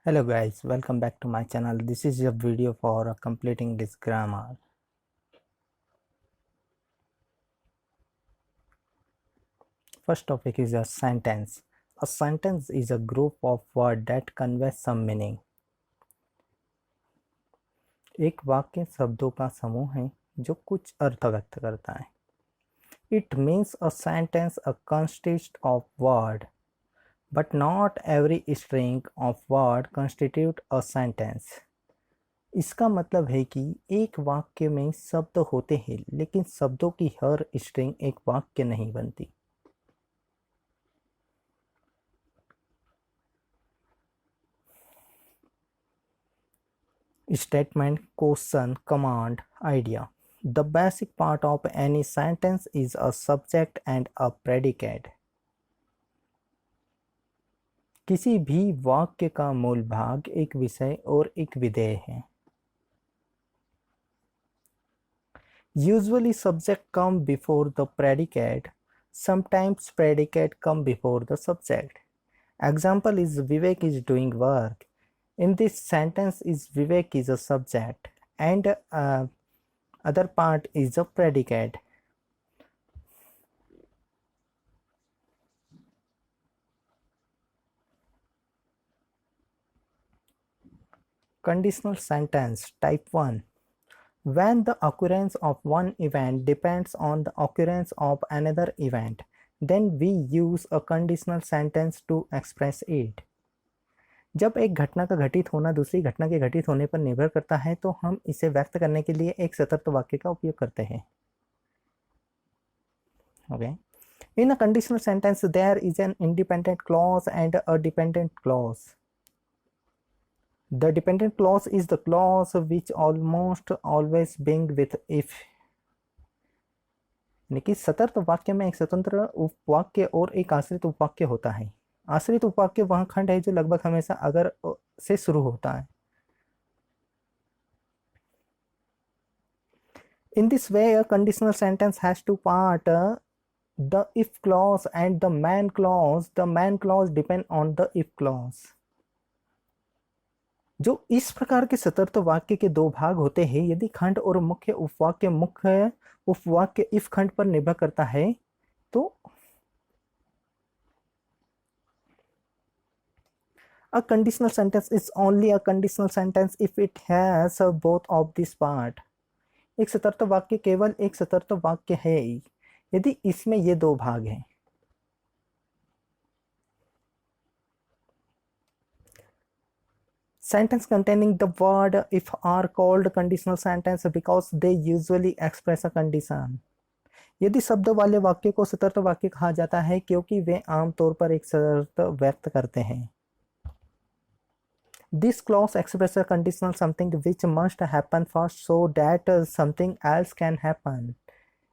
Hello guys, welcome back to my channel. This is a video for completing this grammar. First topic is a sentence. A sentence is a group of words that conveys some meaning. एक वाक्य शब्दों का समूह है जो कुछ अर्थ व्यक्त करता है. It means a sentence consists of word, but not every string of word constitute a sentence. इसका मतलब है कि एक वाक्य में शब्द होते हैं लेकिन शब्दों की हर स्ट्रिंग एक वाक्य नहीं बनती. Statement, question, command, idea. The basic part of any sentence is a subject and a predicate. किसी भी वाक्य का मूल भाग एक विषय और एक विधेय है. Usually subject come before the predicate. Sometimes predicate come before the subject. Example is Vivek is doing work. In this sentence is Vivek is a subject and other part is a predicate. Conditional sentence type 1. When the occurrence of one event depends on the occurrence of another event, then we use a conditional sentence to express it. जब एक घटना का घटित होना दूसरी घटना के घटित होने पर निर्भर करता है तो हम इसे व्यक्त करने के लिए एक सतर्क वाक्य का उपयोग करते हैं. Okay. In a conditional sentence there is an independent clause and a dependent clause. The dependent clause is the clause which almost always begins with if. यानी कि सतर्क वाक्य में एक स्वतंत्र उपवाक्य और एक आश्रित उपवाक्य होता है. आश्रित उपवाक्य वह खंड है जो लगभग हमेशा अगर से शुरू होता है. In this way a conditional sentence has two parts, the if clause and the main clause. The main clause depend on the if clause. जो इस प्रकार के सतर्क वाक्य के दो भाग होते हैं, यदि खंड और मुख्य उपवाक्य इफ खंड पर निर्भर करता है तो a conditional sentence is only a conditional sentence if it has both of this part. एक सतर्क वाक्य केवल एक सतर्क वाक्य है यदि इसमें ये दो भाग हैं. Sentence containing the word if are called conditional sentence because they usually express a condition. यदि शब्द वाले वाक्य को सतर्क वाक्य कहा जाता है क्योंकि वे आमतौर पर एक शर्त व्यक्त करते हैं. This clause expresses a conditional something which must happen first so that something else can happen.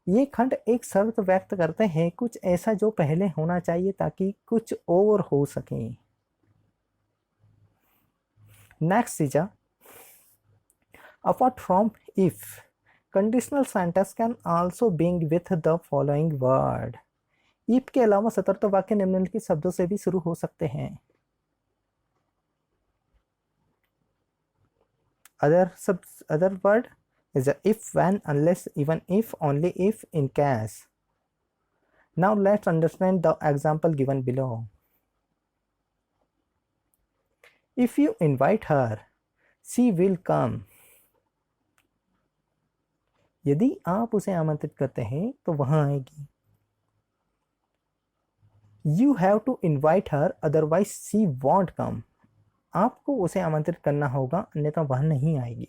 ये खंड एक शर्त व्यक्त करते हैं कुछ ऐसा जो पहले होना चाहिए ताकि कुछ और हो सके. Next is apart from if, conditional sentence can also begin with the following word. if के अलावा सतर्क वाक्य निम्नलिखित शब्दों से भी शुरू हो सकते हैं. Other word is if, when, unless, even if, only if, in case. Now let's understand the example given below. If you invite her, she will come. यदि आप उसे आमंत्रित करते हैं तो वह आएगी. You have to invite her, otherwise she won't come. आपको उसे आमंत्रित करना होगा अन्यथा वह नहीं आएगी.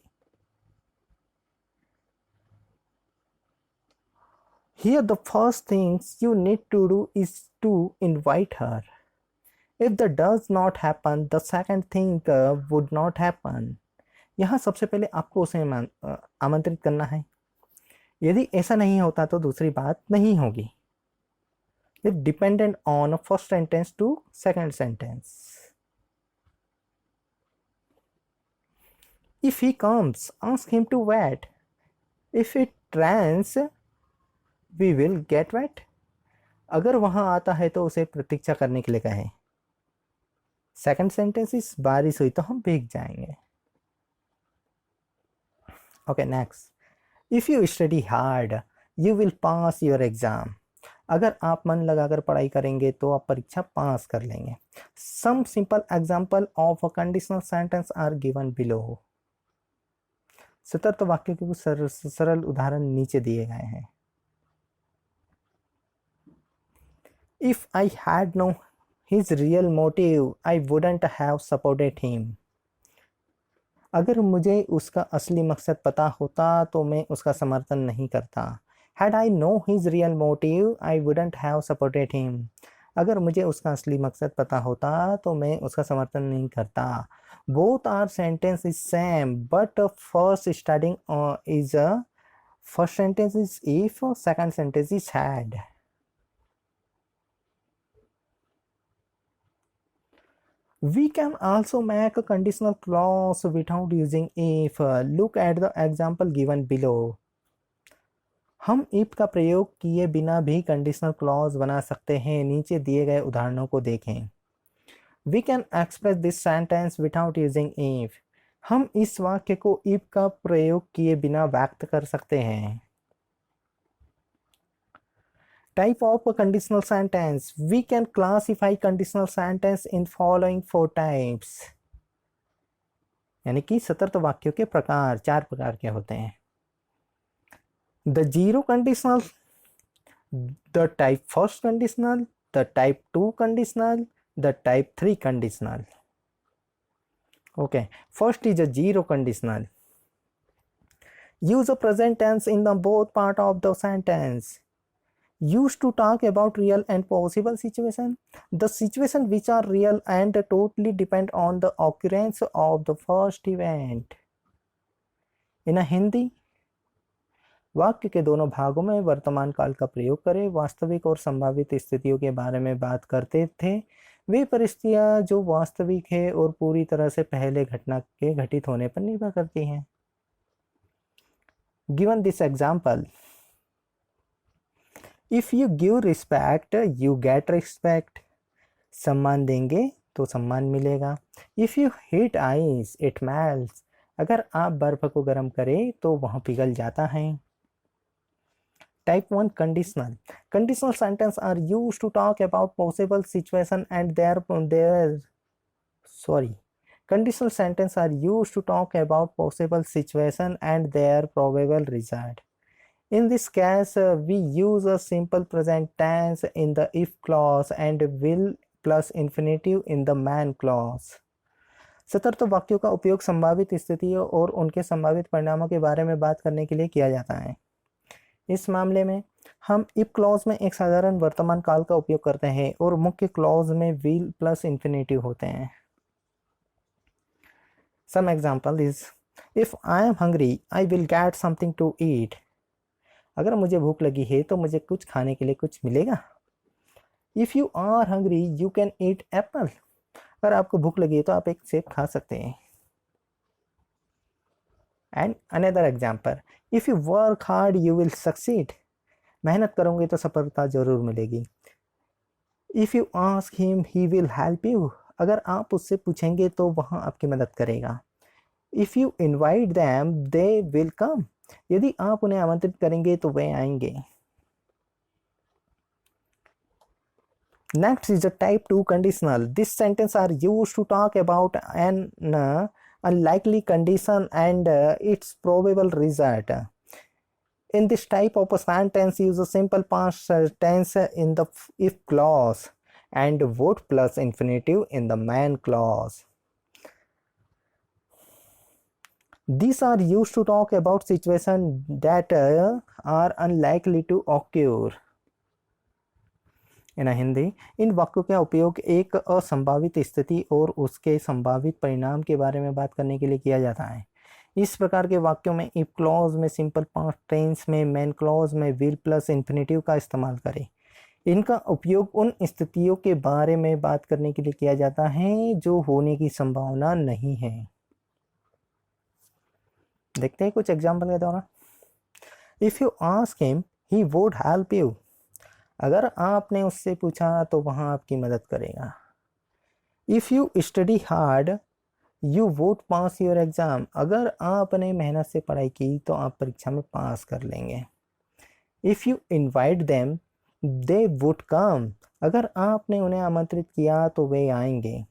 Here the first things you need to do is to invite her. If that does not happen, the second thing would not happen. यहाँ सबसे पहले आपको उसे आमंत्रित करना है. यदि ऐसा नहीं होता तो दूसरी बात नहीं होगी. It dependent on first sentence to second sentence. If he comes, ask him to wait. If it rains, we will get wet. अगर वहां आता है तो उसे प्रतीक्षा करने के लिए कहें. सेकंड सेंटेंस इज बारिश हुई तो हम भीग जाएंगे। Okay next, if you study hard you will pass your exam. अगर आप मन लगाकर पढ़ाई करेंगे तो आप परीक्षा पास कर लेंगे। Some simple example of a conditional sentence are given below. सतर्क वाक्य के कुछ सरल उदाहरण नीचे दिए गए हैं। If I had know his real motive I wouldn't have supported him. अगर मुझे उसका असली मकसद पता होता तो मैं उसका समर्थन नहीं करता। Had I know his real motive, I wouldn't have supported him. अगर मुझे उसका असली मकसद पता होता तो मैं उसका समर्थन नहीं करता। Both are sentence is same, but first sentence is if, second sentence is had. We can also make a conditional clause without using if. Look at the example given below. हम if का प्रयोग किए बिना भी conditional clause बना सकते हैं। नीचे दिए गए उदाहरणों को देखें। We can express this sentence without using if. हम इस वाक्य को if का प्रयोग किए बिना व्यक्त कर सकते हैं। Type of a conditional sentence. We can classify conditional sentence in following 4 types. यानी कि सतर्क वाक्यों के प्रकार 4 प्रकार के होते हैं। The zero conditional, the type first conditional, the type 2 conditional, the type 3 conditional. Okay, first is a zero conditional. Use a present tense in the both part of the sentence. Used to talk about real and possible situation. The situation which are real and totally depend on the occurrence of the first event. In a Hindi, वाक्य के दोनों भागों में वर्तमान काल का प्रयोग करें। वास्तविक और संभावित स्थितियों के बारे में बात करते थे। वे परिस्थितियां जो वास्तविक है और पूरी तरह से पहले घटना के घटित होने पर निर्भर करती हैं। Given this example, if you give respect you get respect. सम्मान देंगे तो सम्मान मिलेगा। If you heat ice it melts. अगर आप बर्फ को गर्म करें तो वह पिघल जाता है। Type 1 conditional. Conditional sentence are used to talk about possible situation and Conditional sentence are used to talk about possible situation and their probable result. In this case, we use a simple present tense in the if clause and will plus infinitive in the man clause. सतर्क वाक्यों का उपयोग संभावित स्थितियों और उनके संभावित परिणामों के बारे में बात करने के लिए किया जाता है। इस मामले में हम इफ क्लॉज में एक साधारण वर्तमान काल का उपयोग करते हैं और मुख्य क्लॉज में विल प्लस इंफिनिटिव होते हैं। Some example is, if I am hungry I will get something to eat. अगर मुझे भूख लगी है तो मुझे कुछ खाने के लिए कुछ मिलेगा। If you are hungry you can eat apple. अगर आपको भूख लगी है तो आप एक सेब खा सकते हैं। And another example, if you work hard you will succeed. मेहनत करोगे तो सफलता जरूर मिलेगी। If you ask him he will help you. अगर आप उससे पूछेंगे तो वह आपकी मदद करेगा। If you invite them they will come. यदि आप उन्हें आमंत्रित करेंगे तो वे आएंगे। Next is the type 2 conditional. This sentence are used to talk about an unlikely condition and its probable result. In this type of a sentence, use a simple past tense in the if clause and would plus infinitive in the man clause. These are used to talk about situations that are unlikely to occur. इन हिंदी, इन वाक्यों का उपयोग एक असंभावित स्थिति और उसके संभावित परिणाम के बारे में बात करने के लिए किया जाता है। इस प्रकार के वाक्यों में इफ क्लॉज में सिंपल पास्ट टेंस में मैन क्लॉज में विल प्लस इंफिनिटिव का इस्तेमाल करें। इनका उपयोग उन स्थितियों के बारे में बात करने के लिए किया जाता है जो होने की संभावना नहीं है। देखते हैं कुछ एग्जाम्पल के द्वारा। If you ask him he would help you. अगर आपने उससे पूछा तो वह आपकी मदद करेगा। If you study hard you would pass your exam. अगर आपने मेहनत से पढ़ाई की तो आप परीक्षा में पास कर लेंगे। If you invite them they would come. अगर आपने उन्हें आमंत्रित किया तो वे आएंगे।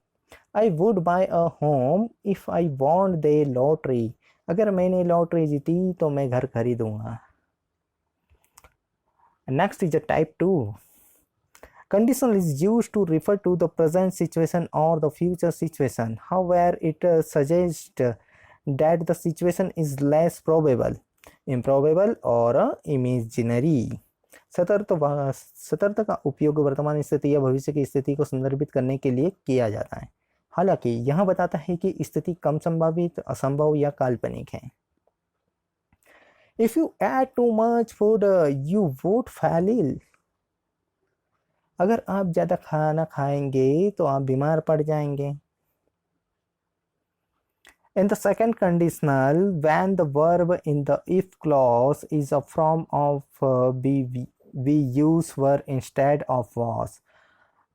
I would buy a home if I want the lottery. अगर मैंने लॉटरी जीती तो मैं घर खरीदूंगा। Next is a type 2। Conditional is used to refer to the present situation or the future situation. However, it suggests that the situation is less probable, improbable or imaginary. सतर्क का उपयोग वर्तमान स्थिति या भविष्य की स्थिति को संदर्भित करने के लिए किया जाता है, हालांकि यह बताता है कि स्थिति कम संभावित, असंभव या काल्पनिक है। If you add too much food, you would fall ill. अगर आप ज़्यादा खाना खाएंगे तो आप बीमार पड़ जाएंगे। In the second conditional, when the verb in the if clause is a form of be, we use were instead of was.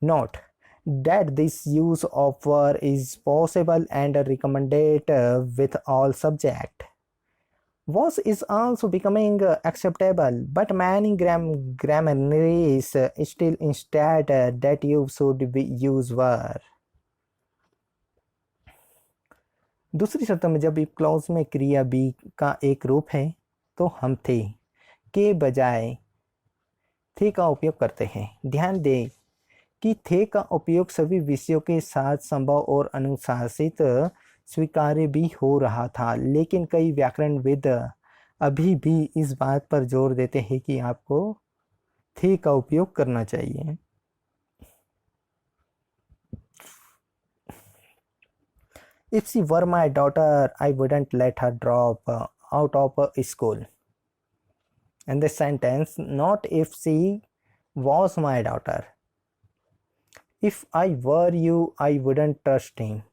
Note that this use of were is possible and recommended with all subject. Was is also becoming acceptable, but many grammarians still instead that you should use were. दूसरी शर्त में जब if clause में क्रिया B का एक रूप है तो हम थे के बजाय थे का उपयोग करते हैं। ध्यान दें कि थे का उपयोग सभी विषयों के साथ संभव और अनुशासित स्वीकार्य भी हो रहा था, लेकिन कई व्याकरणविद अभी भी इस बात पर जोर देते हैं कि आपको थे का उपयोग करना चाहिए। If she were my daughter, I wouldn't let her drop out of school. And the sentence, not if she was my daughter. If I were you, I wouldn't trust him.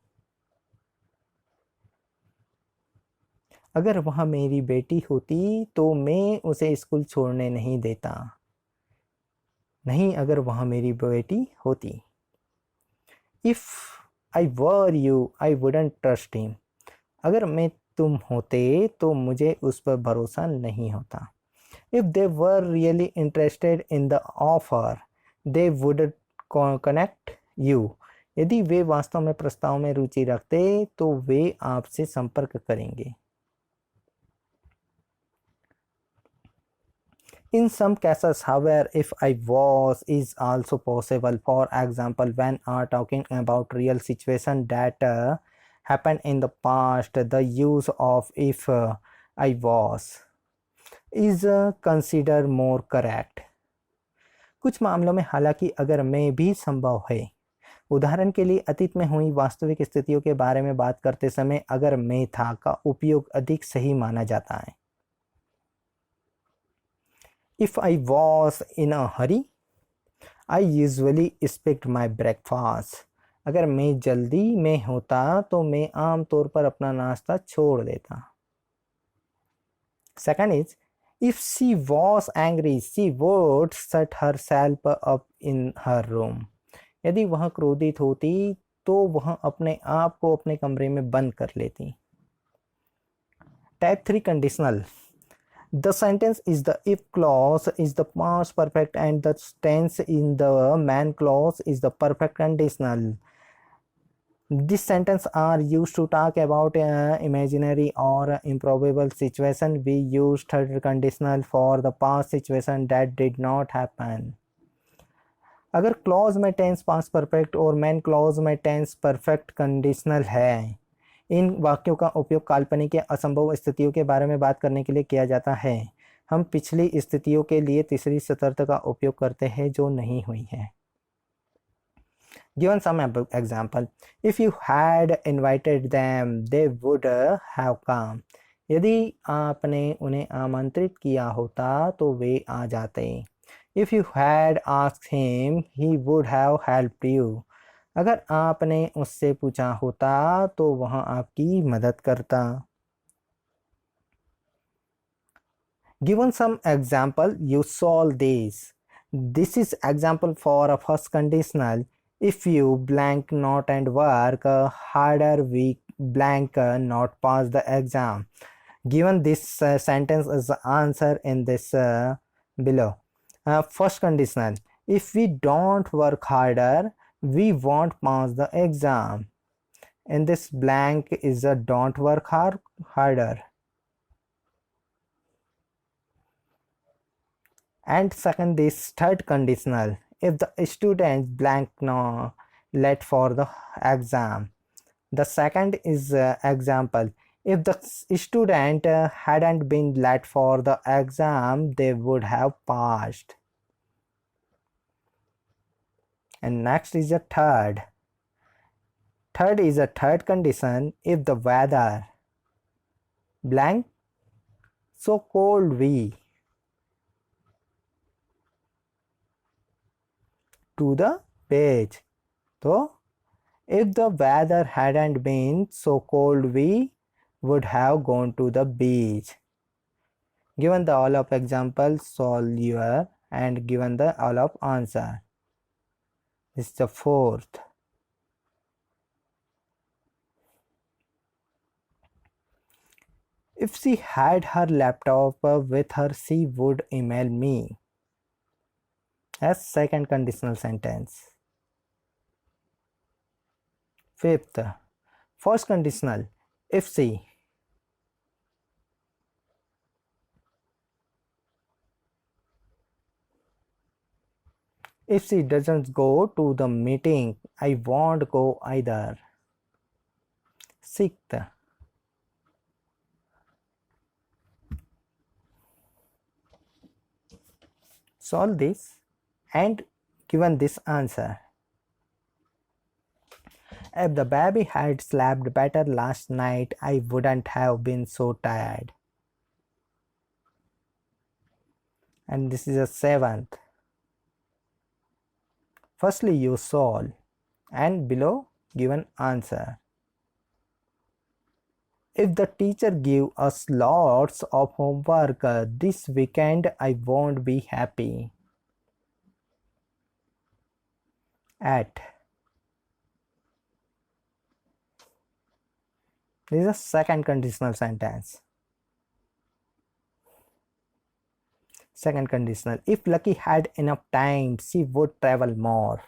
अगर वह मेरी बेटी होती तो मैं उसे स्कूल छोड़ने नहीं देता। नहीं, अगर वह मेरी बेटी होती। If I were you, I wouldn't trust him. अगर मैं तुम होते तो मुझे उस पर भरोसा नहीं होता। If they were really interested in the offer, they would connect you. यदि वे वास्तव में प्रस्ताव में रुचि रखते तो वे आपसे संपर्क करेंगे। In some cases, however, if I was is also possible. For example, when are talking about real situation that happened in the past, the use of if I was is considered more correct. कुछ मामलों में हालांकि अगर मैं भी संभव है। उदाहरण के लिए अतीत में हुई वास्तविक स्थितियों के बारे में बात करते समय अगर मैं था का उपयोग अधिक सही माना जाता है। If I was in a hurry, I usually expect my breakfast. अगर मैं जल्दी में होता तो मैं आम तौर पर अपना नाश्ता छोड़ देता। Second is, if she was angry, she would shut herself up in her room. यदि वह क्रोधित होती तो वह अपने आप को अपने कमरे में बंद कर लेती। Type 3 conditional. The sentence is the if clause is the past perfect and the tense in the man clause is the perfect conditional. These sentences are used to talk about imaginary or improbable situation. We use third conditional for the past situation that did not happen. अगर clause में tense past perfect और man clause में tense perfect conditional है, इन वाक्यों का उपयोग काल्पनिक या असंभव स्थितियों के बारे में बात करने के लिए किया जाता है। हम पिछली स्थितियों के लिए तीसरी शर्त का उपयोग करते हैं जो नहीं हुई है। Given some example, if you had invited them, they would have come. यदि आपने उन्हें आमंत्रित किया होता तो वे आ जाते। If you had asked him, he would have helped you. अगर आपने उससे पूछा होता तो वह आपकी मदद करता। Given some example, you solve this. This is example for a first conditional. If you blank not and work harder, we blank not pass the exam. Given this sentence is the answer in this below. First conditional. If we don't work harder, we won't pass the exam. In this blank is a don't work harder. And second, this third conditional. If the student blank no let for the exam. The second is example. If the student hadn't been late for the exam, they would have passed. And next is a third. Third is a third condition. If the weather blank so cold we to the page. So if the weather hadn't been so cold, we would have gone to the beach. Given the all of examples, solve your and given the all of answer. This is the fourth. If she had her laptop with her, she would email me. As second conditional sentence. Fifth, first conditional. If she doesn't go to the meeting, I won't go either. Sixth, solve this and given this answer. If the baby had slept better last night, I wouldn't have been so tired. And this is a seventh. Firstly, you solve and below given answer. If the teacher give us lots of homework this weekend, I won't be happy. At. This is a second conditional sentence. Second conditional. If Lucky had enough time, she would travel more.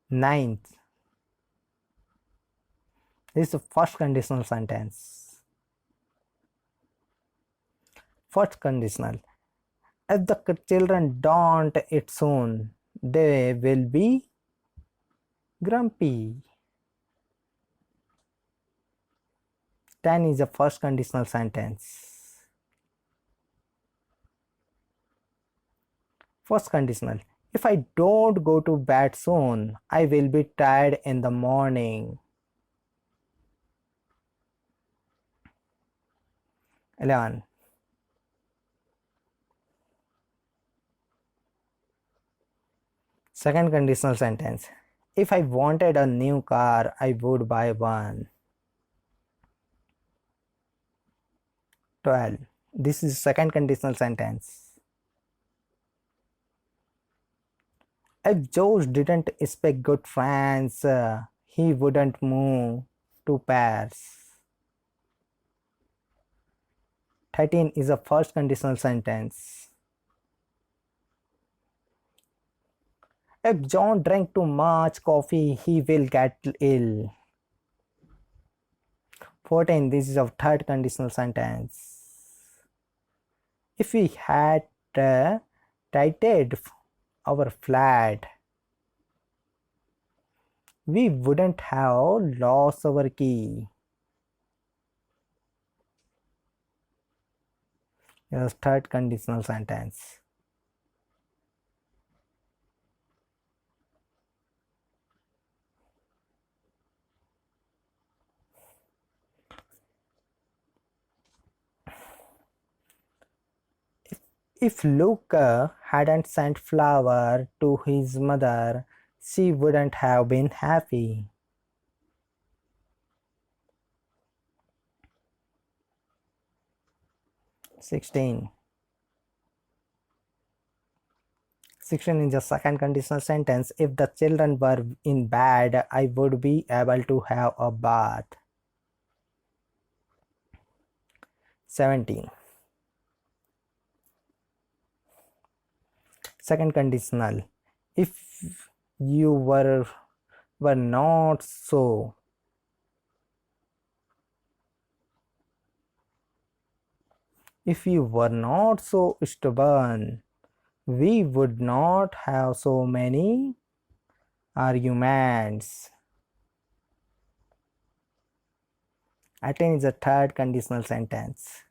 Ninth. This is the first conditional sentence. First conditional. If the children don't eat soon, they will be grumpy. 10 is the first conditional sentence. First conditional. If I don't go to bed soon, I will be tired in the morning. 11. Second conditional sentence. If I wanted a new car, I would buy one. 12. This is second conditional sentence. If George didn't speak good French, he wouldn't move to Paris. 13 is a first conditional sentence. If John drank too much coffee, he will get ill. 14. This is a third conditional sentence. If we had tidied our flat, we wouldn't have lost our key. Yes, third conditional sentence. If Luke hadn't sent flower to his mother, she wouldn't have been happy. 16. 16 is the second conditional sentence. If the children were in bed, I would be able to have a bath. 17. Second conditional. If you were not so. If you were not so stubborn, we would not have so many arguments. 18 is the third conditional sentence.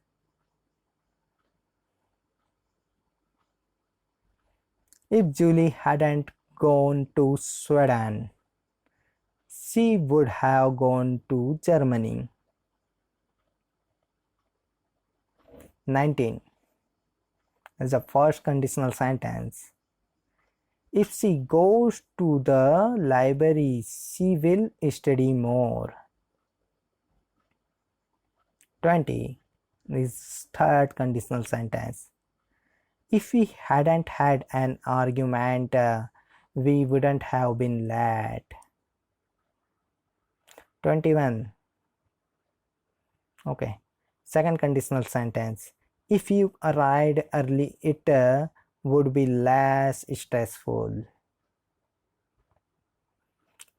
If Julie hadn't gone to Sweden, she would have gone to Germany. 19 is the first conditional sentence. If she goes to the library, she will study more. 20 is third conditional sentence. If we hadn't had an argument, we wouldn't have been late. 21. Okay. Second conditional sentence. If you arrived early, it would be less stressful.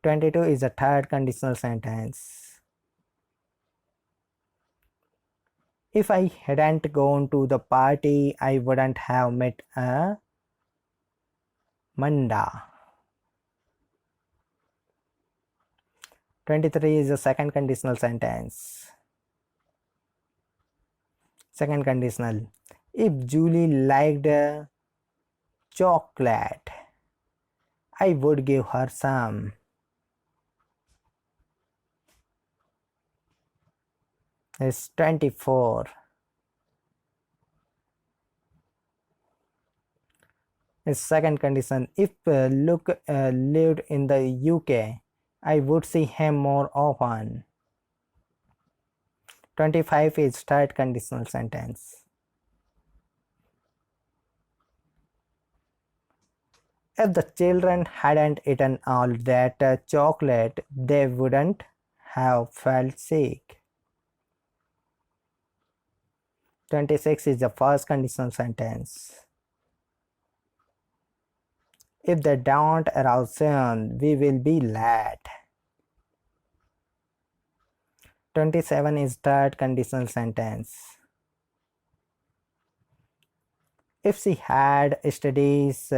22 is the third conditional sentence. If I hadn't gone to the party, I wouldn't have met Amanda. 23 is the second conditional sentence. Second conditional. If Julie liked chocolate, I would give her some. It's 24. It's second condition. If Luke lived in the UK, I would see him more often. 25 is third conditional sentence. If the children hadn't eaten all that chocolate, they wouldn't have felt sick. 26 is the first conditional sentence. If they don't arrive soon, we will be late. 27 is third conditional sentence. If she had studies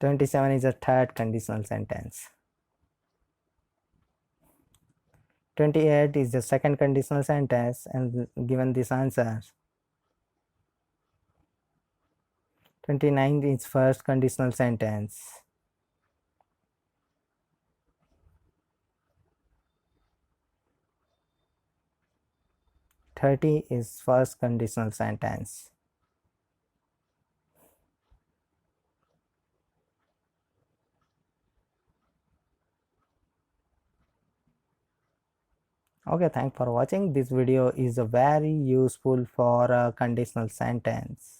27 is a third conditional sentence. 28 is the second conditional sentence, and given this answer. 29 is first conditional sentence. 30 is first conditional sentence. Okay, thanks for watching. This video is very useful for a conditional sentence.